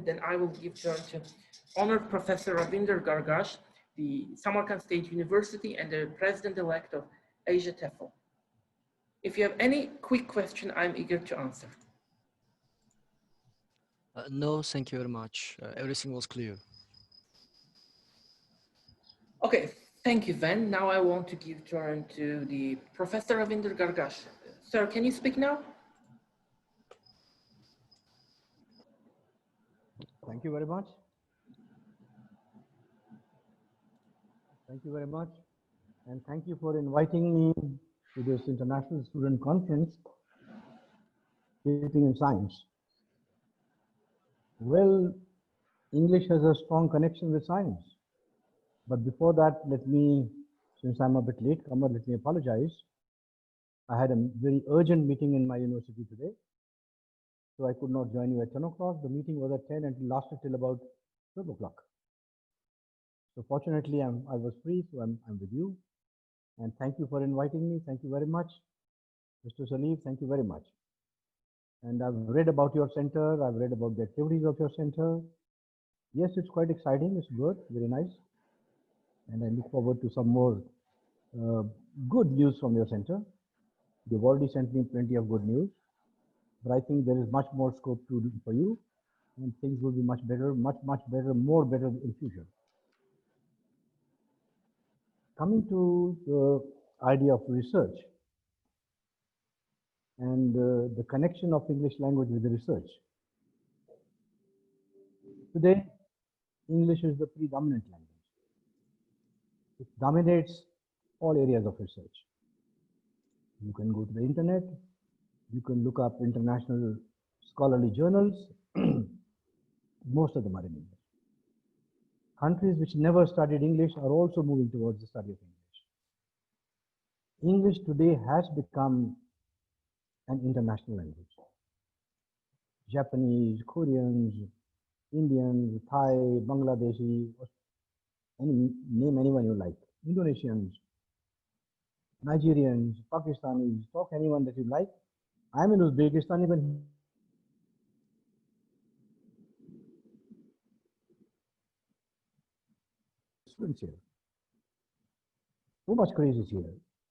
then I will give turn to Honored Professor Ravinder Gargash, the Samarkand State University and the President-elect of Asia TEFL. If you have any quick question, I'm eager to answer. No, thank you very much. Everything was clear. Okay, thank you, Van. Now I want to give turn to the Professor Ravinder Gargash. Sir, can you speak now? Thank you very much. Thank you very much. And thank you for inviting me to this International Student Conference, Teaching in Science. Well, English has a strong connection with science. But before that, since I'm a bit late, let me apologize. I had a very urgent meeting in my university today, so I could not join you at 10 o'clock. The meeting was at 10 and it lasted till about 12 o'clock. So fortunately, I was free, so I'm with you. And thank you for inviting me. Thank you very much. Mr. Salif, thank you very much. And I've read about your center. I've read about the activities of your center. Yes, it's quite exciting. It's good, very nice. And I look forward to some more good news from your center. You've already sent me plenty of good news, but I think there is much more scope for you, and things will be much better, much better, more better in future. Coming to the idea of research and the connection of English language with the research. Today, English is the predominant language. It dominates all areas of research. You can go to the internet, you can look up international scholarly journals. Most of them are in English. Countries which never studied English are also moving towards the study of English. English today has become an international language. Japanese, Koreans, Indians, Thai, Bangladeshi, name anyone you like, Indonesians, Nigerians, Pakistanis, talk anyone that you like. I'm in Uzbekistan, even students here. So much craze is here.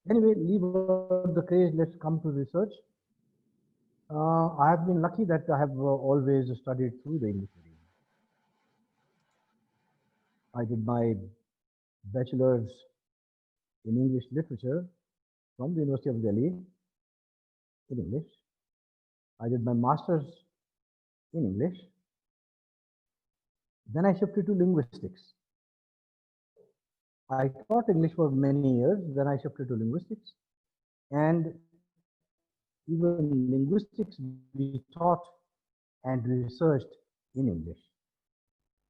Anyway, leave out the craze, let's come to research. I have been lucky that I have always studied through the English medium. I did my bachelor's in English literature from the University of Delhi in English. I did my master's in English. Then I shifted to linguistics. I taught English for many years, then I shifted to linguistics. And even linguistics we taught and researched in English.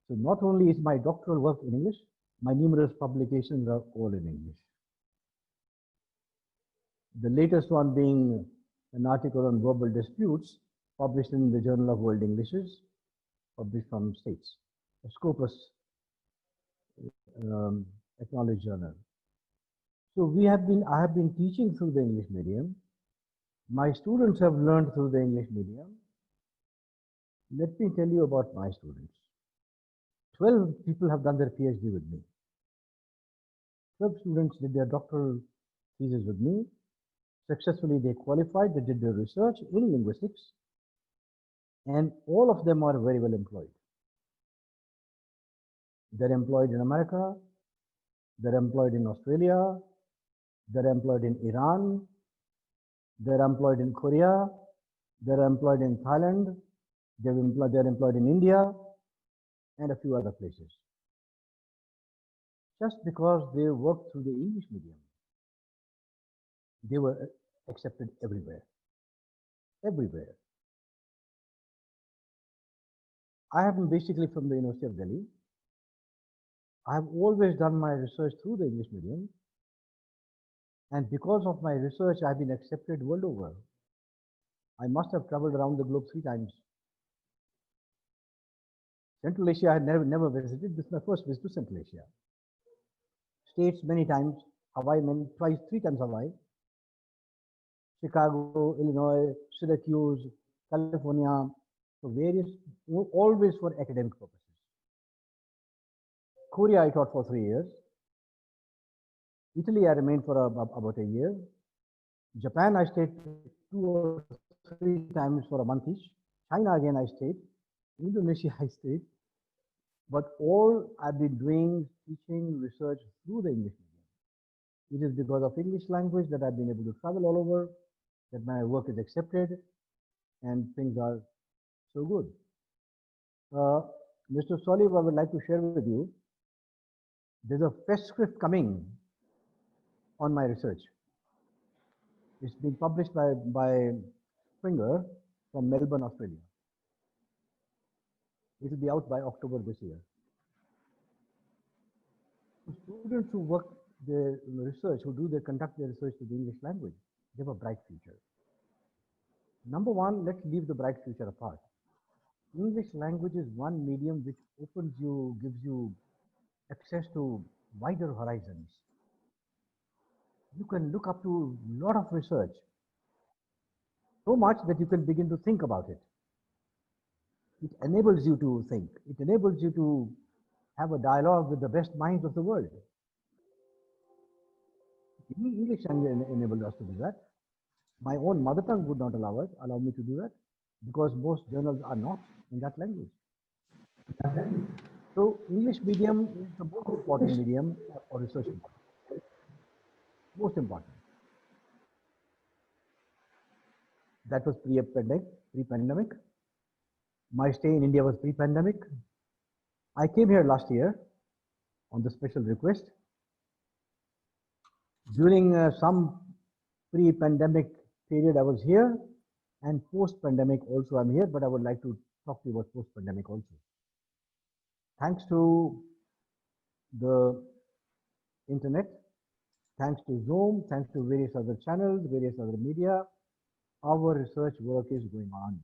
So not only is my doctoral work in English, my numerous publications are all in English. The latest one being an article on verbal disputes published in the Journal of World Englishes, published from States, a Scopus acknowledged journal. So I have been teaching through the English medium. My students have learned through the English medium. Let me tell you about my students. 12 people have done their PhD with me. 12 students did their doctoral thesis with me. Successfully, they qualified, they did their research in linguistics, and all of them are very well employed. They're employed in America, they're employed in Australia, they're employed in Iran, they're employed in Korea, they're employed in Thailand, they're employed in India, and a few other places. Just because they worked through the English medium, they were accepted everywhere. Everywhere. I am basically from the University of Delhi. I have always done my research through the English medium. And because of my research, I've been accepted world over. I must have traveled around the globe 3 times. Central Asia I had never visited. This is my first visit to Central Asia. States many times, Hawaii 3 times Hawaii. Chicago, Illinois, Syracuse, California. So for various, always for academic purposes. Korea I taught for 3 years. Italy I remained for about a year. Japan I stayed 2 or 3 times for a month each. China again I stayed. Indonesia I stayed. But all I've been doing, teaching, research through the English medium. It is because of English language that I've been able to travel all over, that my work is accepted, and things are so good. Mr. Soliv, I would like to share with you, there's a fest script coming on my research. It's being published by Springer from Melbourne, Australia. It will be out by October this year. Students who work their research, conduct their research to the English language, they have a bright future. Number one, let's leave the bright future apart. English language is one medium which opens you, gives you access to wider horizons. You can look up to a lot of research, so much that you can begin to think about it. It enables you to think. It enables you to have a dialogue with the best minds of the world. English enabled us to do that. My own mother tongue would not allow me to do that, because most journals are not in that language. So English medium is the most important medium for research. Most important. That was pre-pandemic. My stay in India was pre-pandemic. I came here last year on the special request. During some pre-pandemic period, I was here, and post-pandemic also I'm here, but I would like to talk to you about post-pandemic also. Thanks to the internet, thanks to Zoom, thanks to various other channels, various other media, our research work is going on.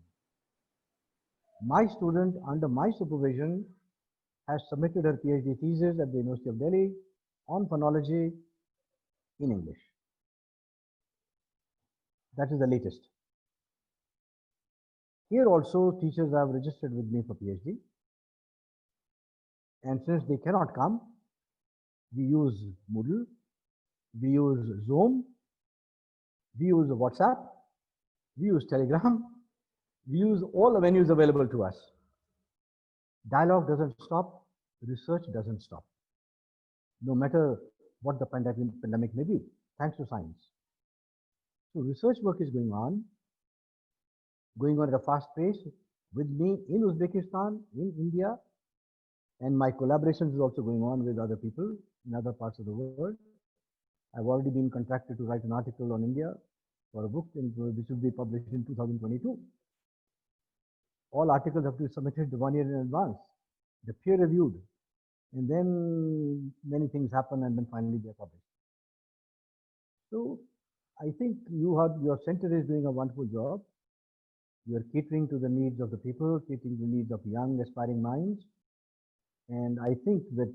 My student, under my supervision, has submitted her PhD thesis at the University of Delhi on phonology in English. That is the latest. Here also, teachers have registered with me for PhD. And since they cannot come, we use Moodle, we use Zoom, we use WhatsApp, we use Telegram, we use all the venues available to us. Dialogue doesn't stop, research doesn't stop, no matter what the pandemic may be, thanks to science. So research work is going on at a fast pace with me in Uzbekistan, in India, and my collaborations is also going on with other people in other parts of the world. I've already been contracted to write an article on India for a book which will be published in 2022. All articles have to be submitted 1 year in advance. They're peer reviewed, and then many things happen, and then finally they're published. So I think your center is doing a wonderful job. You're catering to the needs of the people, catering to the needs of young aspiring minds. And I think that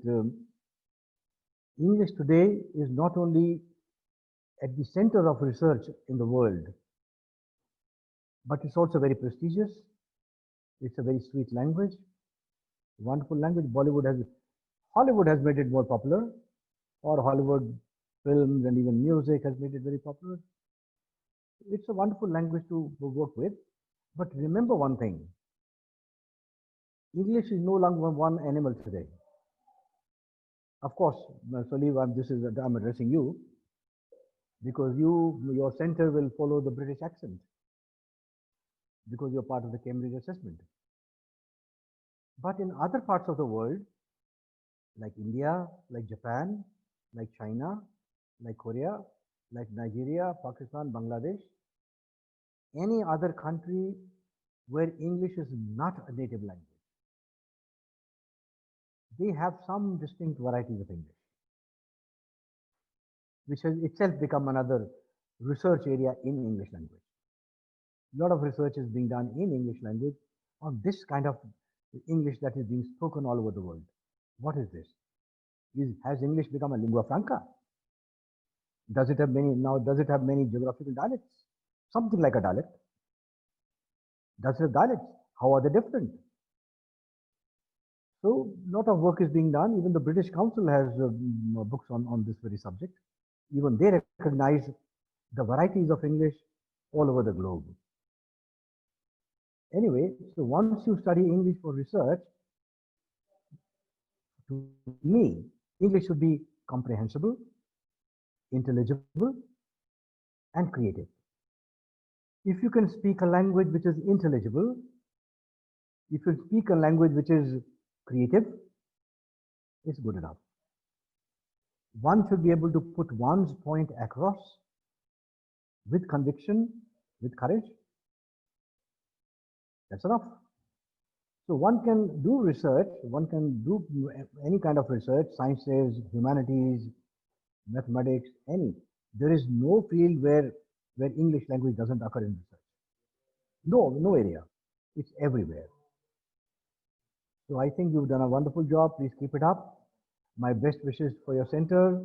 English today is not only at the center of research in the world, but it's also very prestigious. It's a very sweet language, wonderful language. Hollywood has made it more popular, or Hollywood films and even music has made it very popular. It's a wonderful language to work with. But remember one thing, English is no longer one animal today. Of course, Soliv, I'm addressing you, because your center will follow the British accent, because you're part of the Cambridge assessment. But in other parts of the world, like India, like Japan, like China, like Korea, like Nigeria, Pakistan, Bangladesh, any other country where English is not a native language, they have some distinct varieties of English, which has itself become another research area in English language. A lot of research is being done in English language on this kind of English that is being spoken all over the world. What is this? Has English become a lingua franca? Does it have many geographical dialects? Something like a dialect. Does it have dialects? How are they different? So a lot of work is being done. Even the British Council has books on this very subject. Even they recognize the varieties of English all over the globe. Anyway, so once you study English for research, to me, English should be comprehensible, intelligible, and creative. If you can speak a language which is intelligible, if you speak a language which is creative, it's good enough. One should be able to put one's point across with conviction, with courage. That's enough. So one can do research, one can do any kind of research, sciences, humanities, mathematics, any. There is no field where English language doesn't occur in research. No area. It's everywhere. So I think you've done a wonderful job. Please keep it up. My best wishes for your center.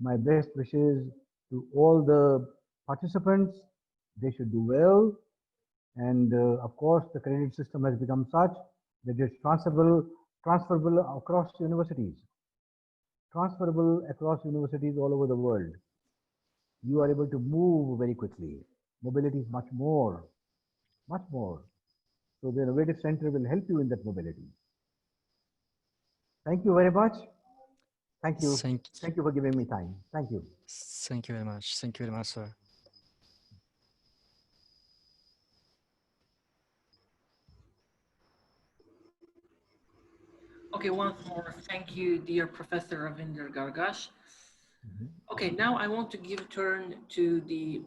My best wishes to all the participants. They should do well. And of course, the credit system has become such that it's transferable across universities. Transferable across universities all over the world. You are able to move very quickly. Mobility is much more. So the Innovative Center will help you in that mobility. Thank you very much. Thank you. Thank you for giving me time. Thank you. Thank you very much. Thank you very much, sir. Okay, once more, thank you, dear Professor Ravinder Gargash. Okay, now I want to give turn to the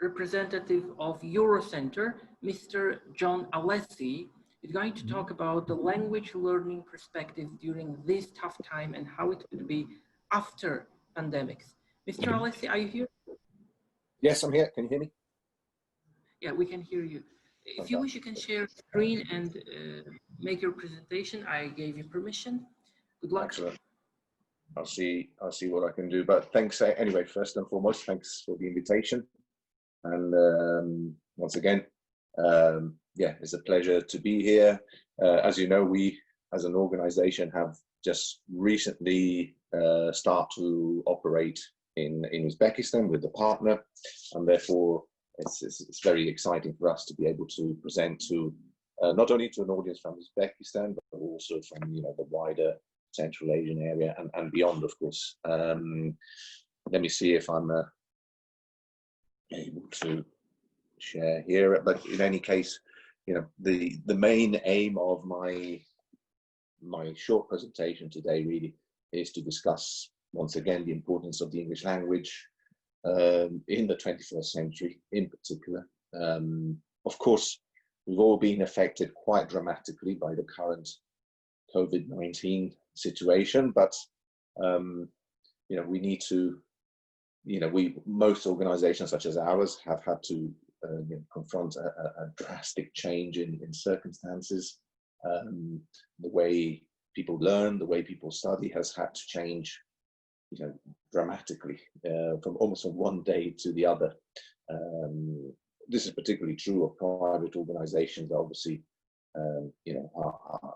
representative of Eurocenter, Mr. John Alessi, is going to talk about the language learning perspective during this tough time and how it would be after pandemics. Mr. Alessi, are you here? Yes, I'm here. Can you hear me? Yeah, we can hear you. If you wish, you can share screen and make your presentation. I gave you permission. Good luck. Excellent. I'll see what I can do. But thanks anyway. First and foremost, thanks for the invitation. And once again, yeah, it's a pleasure to be here. As you know, we as an organization have just recently start to operate in Uzbekistan with the partner, and therefore it's very exciting for us to be able to present to not only to an audience from Uzbekistan, but also from the wider Central Asian area and beyond, of course. Let me see if I'm able to share here. But in any case, the main aim of my short presentation today really is to discuss once again the importance of the English language in the 21st century in particular. Of course, we've all been affected quite dramatically by the current COVID-19 situation, but we need to, most organizations such as ours have had to confront a drastic change in circumstances. The way people learn, the way people study has had to change dramatically from almost from one day to the other. This is particularly true of private organizations, obviously, are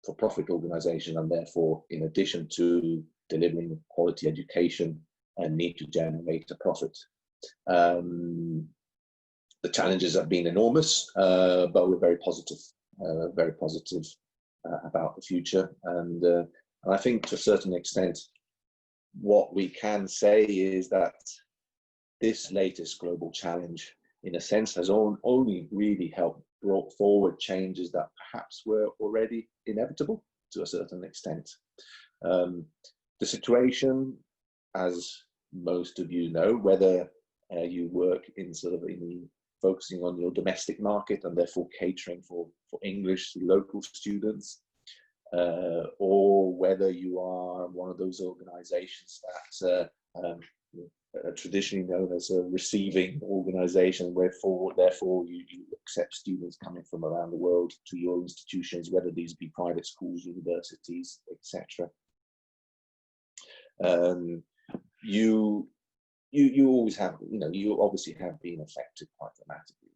for-profit organizations, and therefore, in addition to delivering quality education, need to generate a profit. The challenges have been enormous, but we're very positive about the future. And I think to a certain extent, what we can say is that this latest global challenge, in a sense, has only really helped brought forward changes that perhaps were already inevitable to a certain extent. The situation, as most of you know, whether you work in focusing on your domestic market and therefore catering for English to local students, or whether you are one of those organizations that traditionally known as a receiving organization, therefore you accept students coming from around the world to your institutions, whether these be private schools, universities, etc. You always have, you obviously have been affected quite dramatically.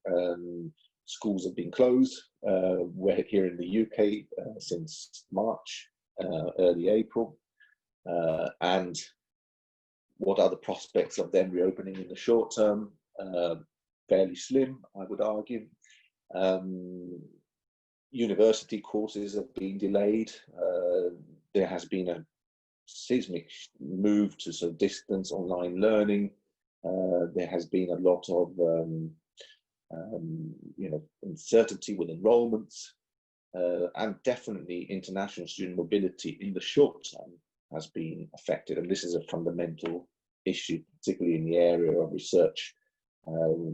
schools have been closed. We're here in the UK since March, early April. And what are the prospects of them reopening in the short term? Fairly slim, I would argue. University courses have been delayed. There has been a seismic move to sort of distance online learning. There has been a lot of uncertainty with enrollments, and definitely international student mobility in the short term has been affected. And this is a fundamental issue, particularly in the area of research.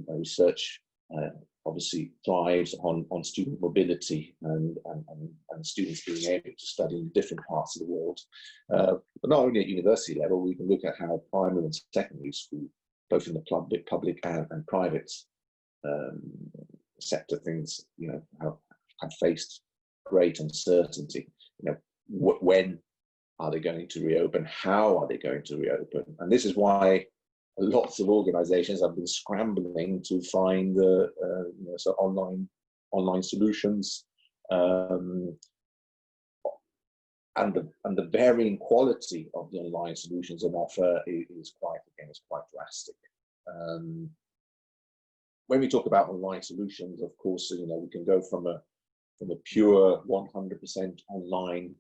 Research obviously thrives on student mobility and students being able to study in different parts of the world. But not only at university level, we can look at how primary and secondary school, both in the public and private sector, things have faced great uncertainty. When are they going to reopen? How are they going to reopen? And this is why lots of organizations have been scrambling to find so online solutions, and the varying quality of the online solutions on offer is quite drastic. When we talk about online solutions, of course, we can go from a pure 100% online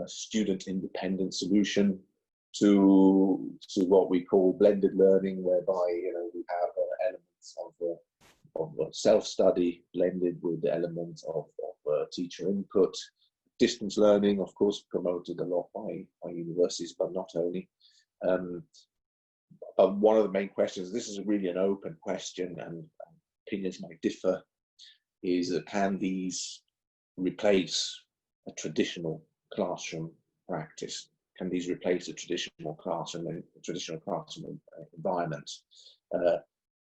student independent solution to what we call blended learning, whereby we have elements of self-study blended with the elements of teacher input. Distance learning, of course, promoted a lot by universities, but not only. But one of the main questions, this is really an open question and opinions might differ, is that can these replace a traditional classroom practice? Can these replace a traditional classroom environment?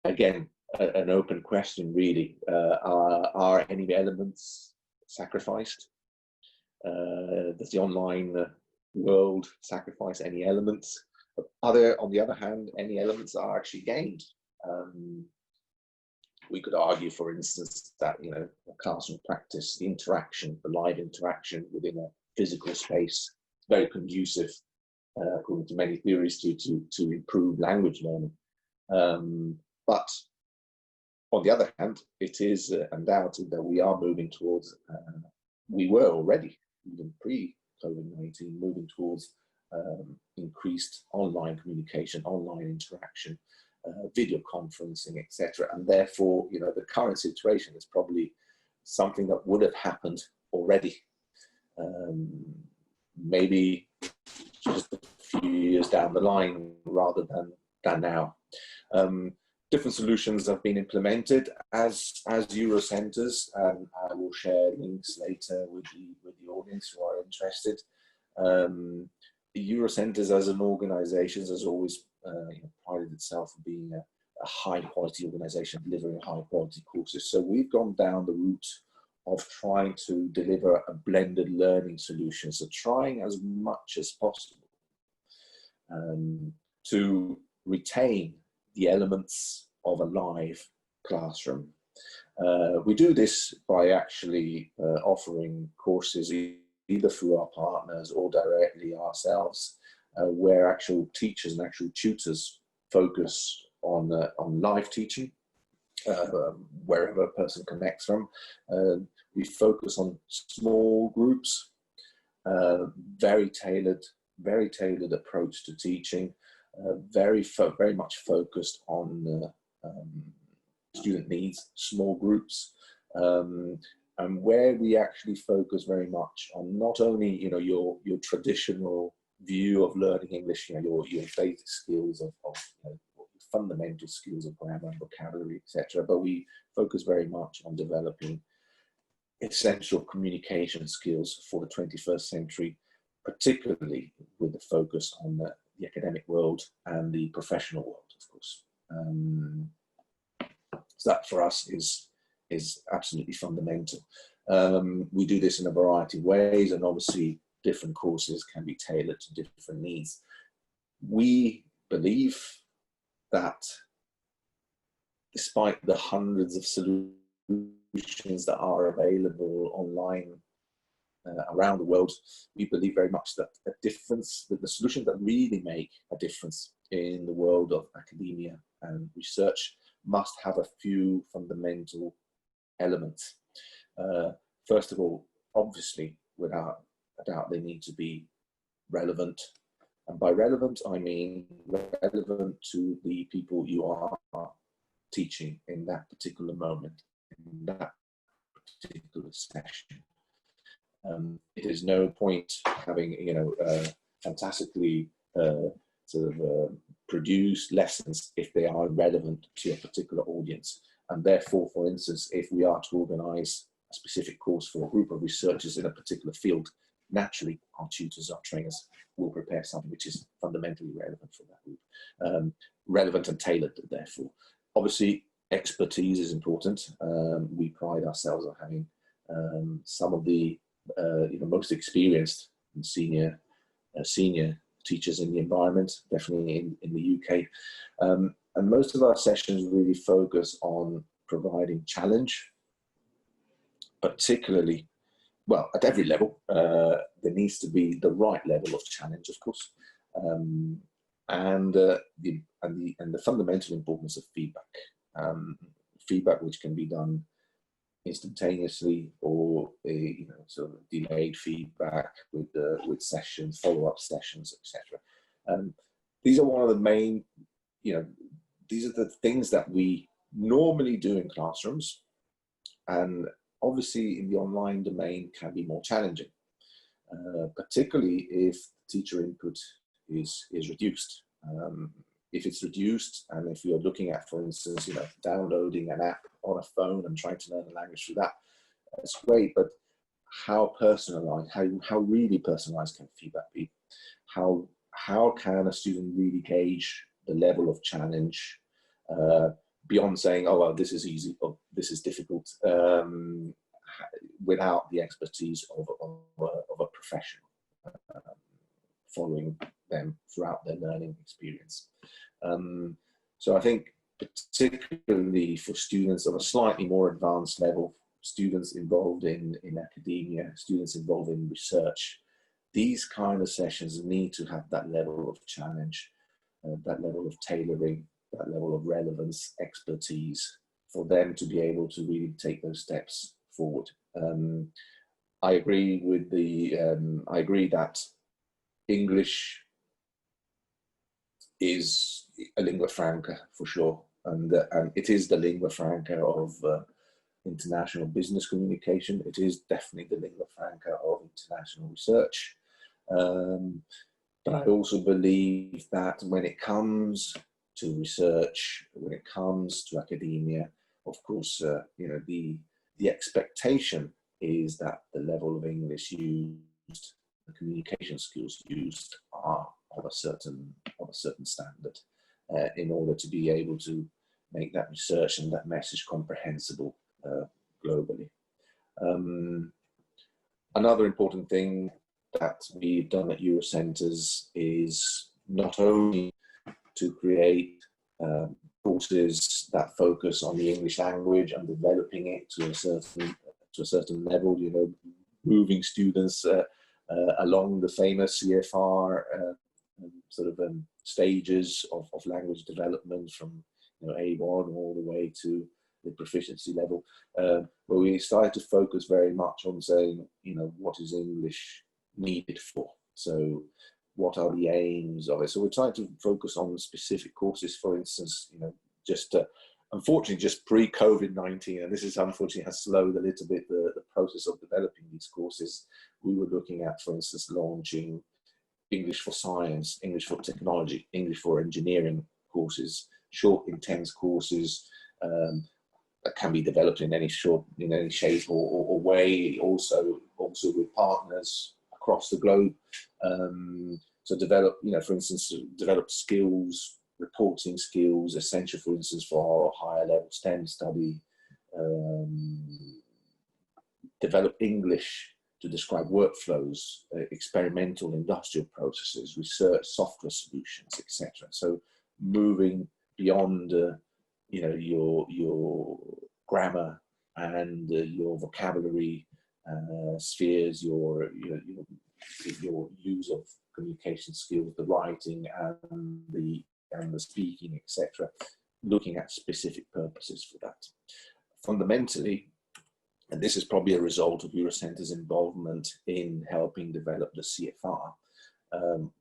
Again, an open question, really. Are any elements sacrificed? Does the online world sacrifice any elements? Are there, on the other hand, any elements that are actually gained? We could argue, for instance, that a classroom practice, the interaction, the live interaction within a physical space, very conducive, according to many theories, to improve language learning. But on the other hand, it is undoubted that we are moving towards, we were already, even pre-COVID-19, moving towards increased online communication, online interaction, video conferencing, etc. And therefore, the current situation is probably something that would have happened already. Maybe just a few years down the line rather than now. Different solutions have been implemented as Eurocenters, and I will share links later with the audience who are interested. The Eurocenters as an organization has always prided itself on being a high quality organization delivering high quality courses. So we've gone down the route of trying to deliver a blended learning solution. So trying as much as possible to retain the elements of a live classroom. We do this by actually offering courses either through our partners or directly ourselves, where actual teachers and actual tutors focus on live teaching, wherever a person connects from. We focus on small groups, very tailored approach to teaching, very much focused on student needs, small groups, and where we actually focus very much on not only your traditional view of learning English, your basic skills of fundamental skills of grammar, vocabulary, etc., but we focus very much on developing essential communication skills for the 21st century, particularly with the focus on the academic world and the professional world, of course. So that for us is absolutely fundamental. We do this in a variety of ways, and obviously different courses can be tailored to different needs. We believe that despite the hundreds of solutions solutions that are available online around the world, we believe very much that the solutions that really make a difference in the world of academia and research must have a few fundamental elements. First of all, obviously, without a doubt, they need to be relevant. And by relevant, I mean relevant to the people you are teaching in that particular moment, in that particular session. It is no point having, fantastically produced lessons if they are relevant to a particular audience. And therefore, for instance, if we are to organize a specific course for a group of researchers in a particular field, naturally our tutors, our trainers will prepare something which is fundamentally relevant for that group, relevant and tailored, therefore. Obviously, expertise is important. We pride ourselves on having some of the most experienced and senior teachers in the environment, definitely in the UK. And most of our sessions really focus on providing challenge, particularly, well, at every level. There needs to be the right level of challenge, of course, and the fundamental importance of feedback. Feedback which can be done instantaneously or sort of delayed feedback with sessions, follow-up sessions, etc. These are one of the main, these are the things that we normally do in classrooms, and obviously in the online domain can be more challenging, particularly if teacher input is reduced. If it's reduced, and if you're looking at, for instance, downloading an app on a phone and trying to learn a language through that, that's great, but how personalized, how really personalized can feedback be? How can a student really gauge the level of challenge beyond saying, oh, well, this is easy or this is difficult, without the expertise of a professional following them throughout their learning experience. So I think particularly for students of a slightly more advanced level, students involved in academia, students involved in research, these kind of sessions need to have that level of challenge, that level of tailoring, that level of relevance, expertise, for them to be able to really take those steps forward. I agree with I agree that English is a lingua franca for sure, and it is the lingua franca of international business communication. It is definitely the lingua franca of international research. But I also believe that when it comes to research, when it comes to academia, of course, the expectation is that the level of English used, the communication skills used, are of a certain standard, in order to be able to make that research and that message comprehensible globally. Another important thing that we've done at Eurocenters is not only to create courses that focus on the English language and developing it to a certain level, moving students along the famous CFR stages of language development from A1 all the way to the proficiency level, where we started to focus very much on saying, what is English needed for? So what are the aims of it? So we're trying to focus on specific courses, for instance, unfortunately, just pre-COVID-19, and this is unfortunately has slowed a little bit the process of developing these courses. We were looking at, for instance, launching English for science, English for technology, English for engineering courses, short, intense courses that can be developed in any shape or way, also with partners across the globe. So develop, for instance, develop skills, reporting skills, essential, for instance, for higher level STEM study, develop English to describe workflows, experimental industrial processes, research, software solutions, etc. So moving beyond, your grammar and your vocabulary spheres, your use of communication skills, the writing and the speaking, etc. Looking at specific purposes for that. Fundamentally, and this is probably a result of Eurocenter's involvement in helping develop the CFR,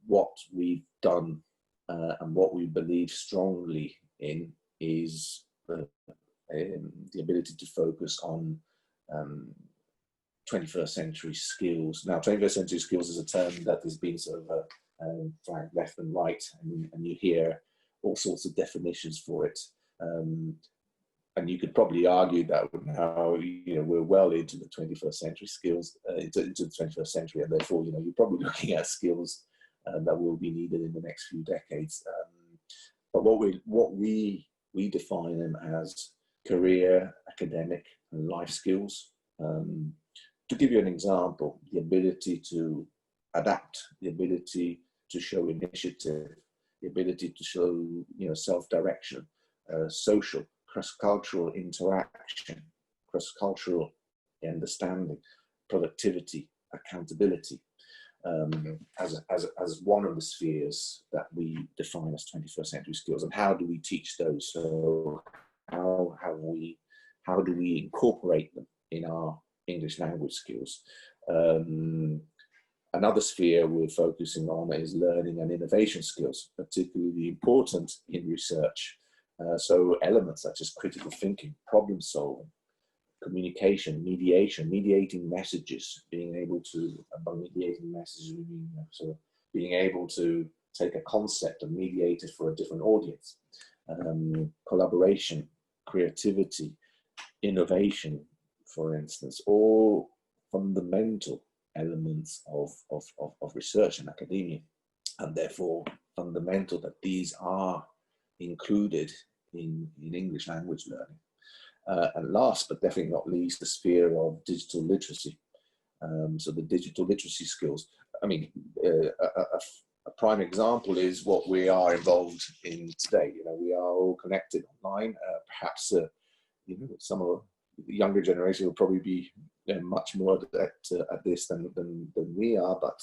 what we've done and what we believe strongly in is the ability to focus on 21st century skills. Now, 21st century skills is a term that has been sort of flagged left and right, and you hear all sorts of definitions for it. And you could probably argue that now, we're well into the 21st century skills, into the 21st century, and therefore, you're probably looking at skills that will be needed in the next few decades. But what we define them as career, academic, and life skills. To give you an example, the ability to adapt, the ability to show initiative, the ability to show, self-direction, social, cross-cultural interaction, cross-cultural understanding, productivity, accountability, as one of the spheres that we define as 21st century skills. And how do we teach those? So how do we incorporate them in our English language skills? Another sphere we're focusing on is learning and innovation skills, particularly important in research. So elements such as critical thinking, problem solving, communication, mediating messages, being able to, by mediating messages, we mean being able to take a concept and mediate it for a different audience. Collaboration, creativity, innovation, for instance, all fundamental elements of research and academia, and therefore fundamental that these are included in English language learning. And last but definitely not least, the sphere of digital literacy. So the digital literacy skills. I mean, a prime example is what we are involved in today. We are all connected online. Perhaps some of the younger generation will probably be much more at this than we are, but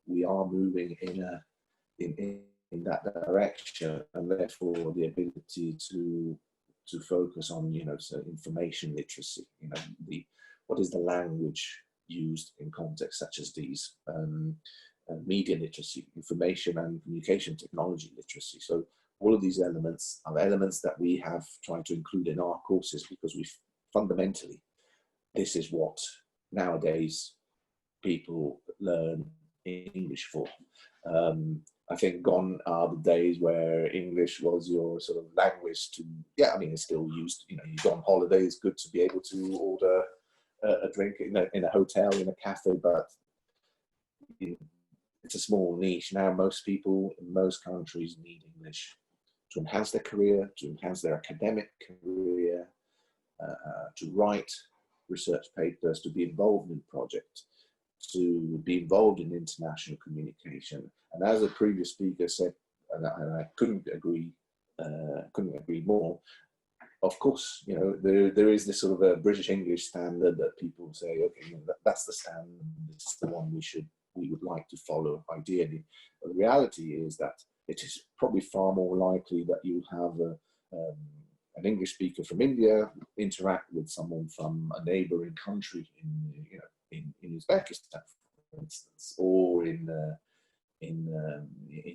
we are moving in that direction, and therefore the ability to focus on so information literacy. What is the language used in contexts such as these? Media literacy, information and communication technology literacy. So all of these elements are elements that we have tried to include in our courses, because we fundamentally, this is what nowadays people learn English for. I think gone are the days where English was your sort of language to, it's still used. You go on holiday, it's good to be able to order a drink in a hotel, in a cafe, but it's a small niche. Now most people in most countries need English to enhance their career, to enhance their academic career, to write research papers, to be involved in projects, to be involved in international communication. And as a previous speaker said, and I couldn't agree more, of course, there is this sort of a British English standard that people say, okay, that's the standard, it's the one we would like to follow ideally. But the reality is that it is probably far more likely that you have an English speaker from India interact with someone from a neighboring country in Uzbekistan, for instance, or in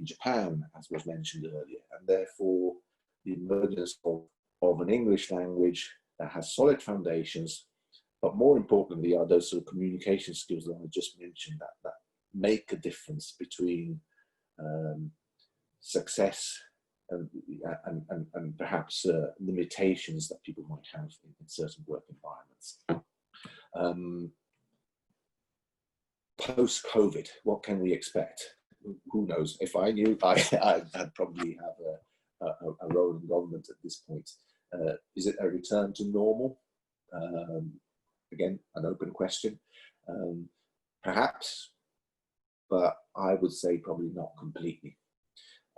Japan, as was mentioned earlier. And therefore, the emergence of an English language that has solid foundations, but more importantly are those sort of communication skills that I just mentioned that make a difference between success and perhaps limitations that people might have in certain work environments. Post-COVID, what can we expect? Who knows? If I knew, I'd probably have a role in government at this point. Is it a return to normal? Again, an open question. Perhaps, but I would say probably not completely.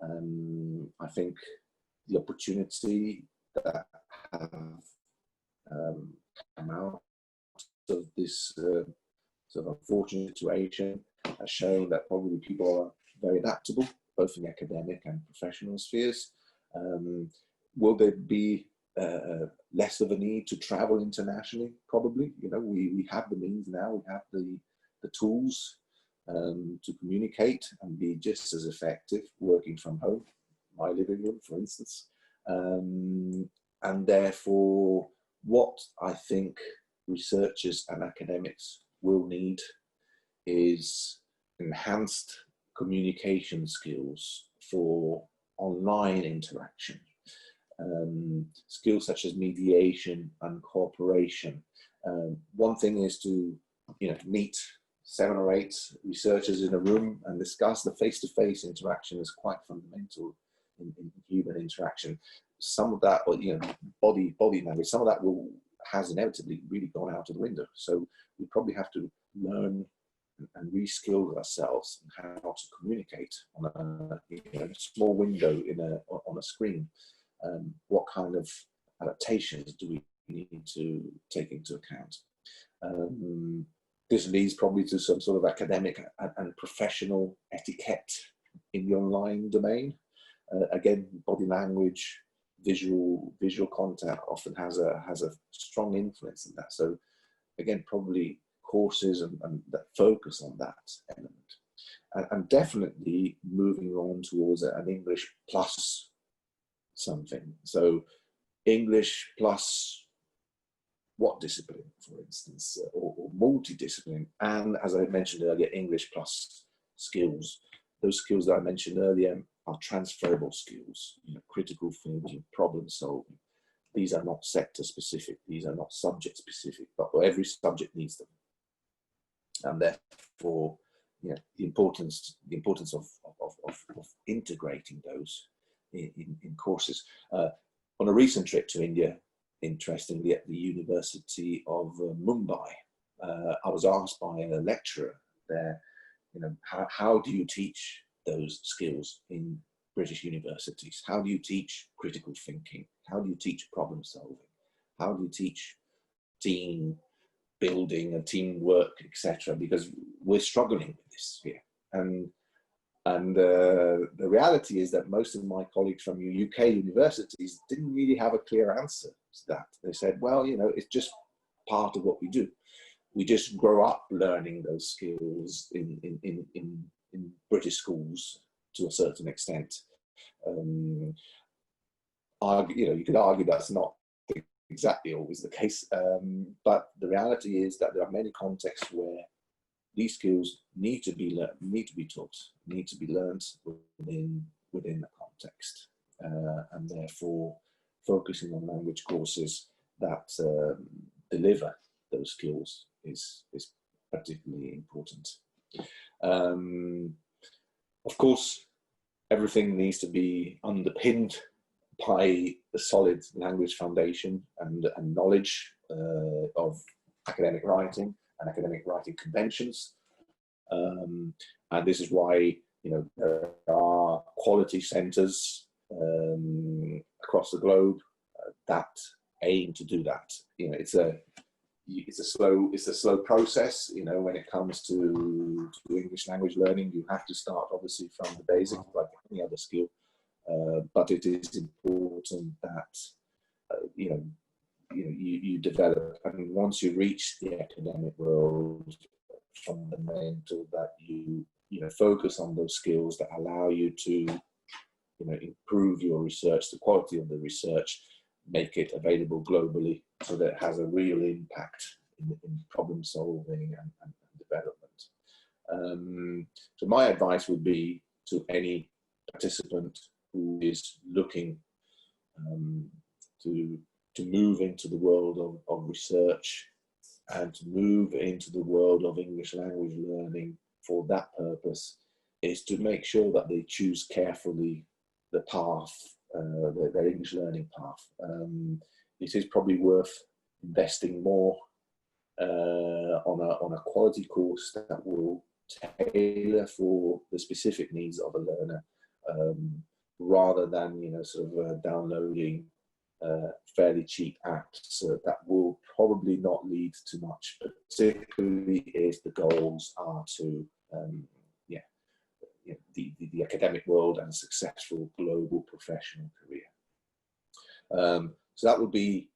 I think the opportunity that have come out of this sort of unfortunate situation has shown that probably people are very adaptable, both in the academic and professional spheres. Will there be less of a need to travel internationally? Probably. You know, we have the means now, we have the tools to communicate and be just as effective working from home, my living room, for instance. And therefore, what I think researchers and academics will need is enhanced communication skills for online interaction. Skills such as mediation and cooperation. One thing is to, you know, meet 7 or 8 researchers in a room and discuss. The face-to-face interaction is quite fundamental in human interaction. Some of that, you know, body language, some of that has inevitably really gone out of the window. So we probably have to learn and reskill ourselves in how to communicate on a, you know, small window on a screen. What kind of adaptations do we need to take into account? This leads probably to some sort of academic and professional etiquette in the online domain. Again, body language, visual content often has a strong influence in that. So again, probably courses and that focus on that element. And definitely moving on towards an English plus something. So English plus what discipline, for instance, or multidiscipline. And as I mentioned earlier, English plus skills. Those skills that I mentioned earlier are transferable skills, you know, critical thinking, problem solving. These are not sector specific, these are not subject specific, but every subject needs them. And therefore, you know, the importance of integrating those in courses. On a recent trip to India, interestingly, at the University of Mumbai, I was asked by a lecturer there, you know, how do you teach those skills in British universities? How do you teach critical thinking? How do you teach problem solving? How do you teach team building and teamwork, etc.? Because we're struggling with this here. And the reality is that most of my colleagues from UK universities didn't really have a clear answer to that. They said, well, you know, it's just part of what we do. We just grow up learning those skills in British schools to a certain extent. You know, you could argue that's not exactly always the case, but the reality is that there are many contexts where these skills need to be learned, need to be taught, need to be learned within the context, and therefore focusing on language courses that deliver those skills is particularly important. Of course, everything needs to be underpinned by a solid language foundation and knowledge of academic writing and academic writing conventions. And this is why, you know, there are quality centres across the globe that aim to do that. You know, it's a slow process. You know, when it comes to English language learning, you have to start obviously from the basics, like any other skill. But it is important that you develop, and once you reach the academic world, fundamental that you focus on those skills that allow you to improve your research, the quality of the research, make it available globally so that it has a real impact in problem solving and development. So my advice would be to any participant who is looking to move into the world of research and to move into the world of English language learning for that purpose, is to make sure that they choose carefully the path, their English learning path. It is probably worth investing more on a quality course that will tailor for the specific needs of a learner, rather than downloading fairly cheap apps that will probably not lead to much, particularly if the goals are to the academic world and a successful global professional career. So that would be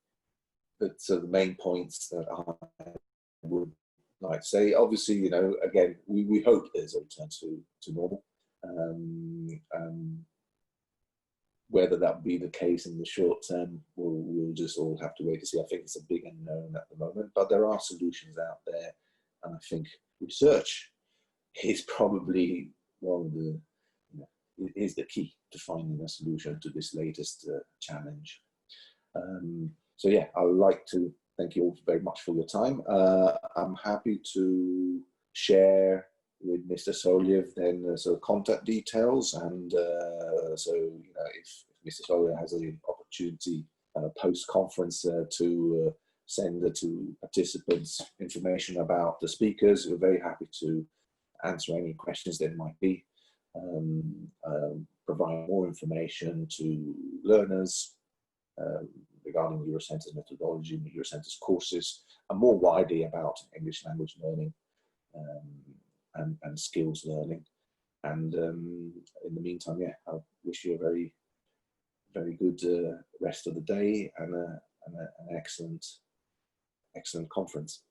the main points that I would like to say. Obviously, you know, again, we hope there's a return to normal. Whether that will be the case in the short term, we'll just all have to wait to see. I think it's a big unknown at the moment, but there are solutions out there, and I think research is probably one of the, is the key to finding a solution to this latest challenge. So yeah, I would like to thank you all very much for your time. I'm happy to share with Mr. Soliev then sort of contact details, and so you know, if Mr. Soliev has the opportunity post-conference to send to participants information about the speakers, we're very happy to answer any questions there might be, provide more information to learners regarding Eurocentre's methodology, Eurocentre's courses, and more widely about English language learning and skills learning. And in the meantime, yeah, I wish you a very, very good rest of the day and an excellent conference.